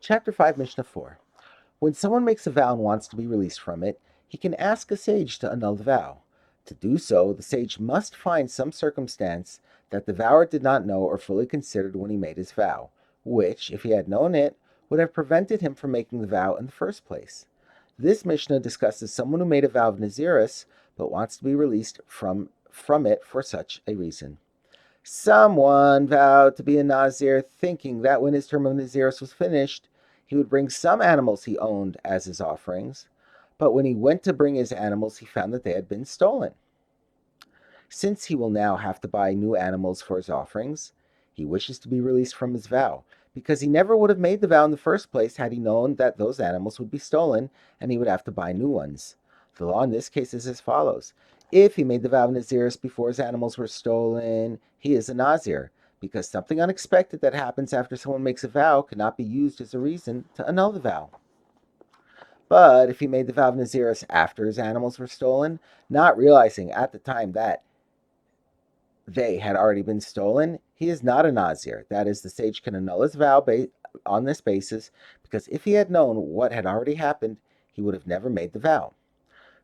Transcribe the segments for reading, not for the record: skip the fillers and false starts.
Chapter 5, Mishnah 4. When someone makes a vow and wants to be released from it, he can ask a sage to annul the vow. To do so, the sage must find some circumstance that the vower did not know or fully considered when he made his vow, which, if he had known it, would have prevented him from making the vow in the first place. This Mishnah discusses someone who made a vow of Nazirus but wants to be released from it for such a reason. Someone vowed to be a Nazir, thinking that when his term of Nazirus was finished, he would bring some animals he owned as his offerings. But when he went to bring his animals, he found that they had been stolen. Since he will now have to buy new animals for his offerings, he wishes to be released from his vow, because he never would have made the vow in the first place had he known that those animals would be stolen and he would have to buy new ones. The law in this case is as follows. If he made the vow of Nazirus before his animals were stolen, he is a Nazir, because something unexpected that happens after someone makes a vow cannot be used as a reason to annul the vow. But if he made the vow of Nazirus after his animals were stolen, not realizing at the time that they had already been stolen, he is not a Nazir. That is, the sage can annul his vow on this basis, because if he had known what had already happened, he would have never made the vow.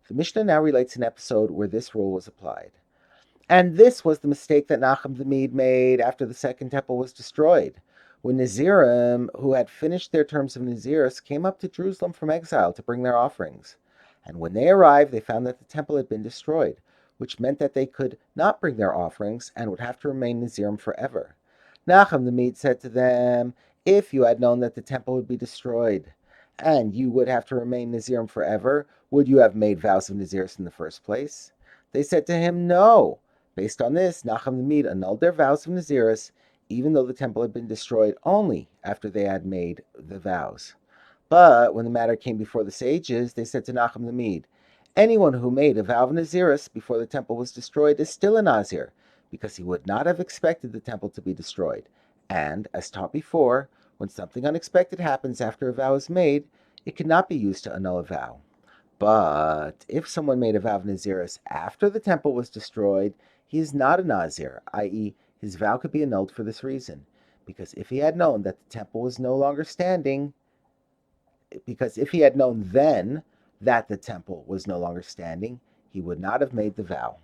The Mishnah now relates an episode where this rule was applied. And this was the mistake that Nachum the Mede made after the second temple was destroyed. When Nazirim, who had finished their terms of Nazirus, came up to Jerusalem from exile to bring their offerings. And when they arrived, they found that the temple had been destroyed, which meant that they could not bring their offerings and would have to remain Nazirim forever. Nachum the Mede said to them, "If you had known that the temple would be destroyed, and you would have to remain Nazirim forever, would you have made vows of Nazirus in the first place?" They said to him, "No." Based on this, Nachum the Mede annulled their vows of Nazirus, even though the temple had been destroyed only after they had made the vows. But when the matter came before the sages, they said to Nachum the Mede, "Anyone who made a vow of Nazirus before the temple was destroyed is still a Nazir, because he would not have expected the temple to be destroyed. And, as taught before, when something unexpected happens after a vow is made, it cannot be used to annul a vow. But if someone made a vow of Nazirus after the temple was destroyed, he is not a Nazir, i.e., his vow could be annulled for this reason, because if he had known that the temple was no longer standing, because if he had known then that the temple was no longer standing, he would not have made the vow."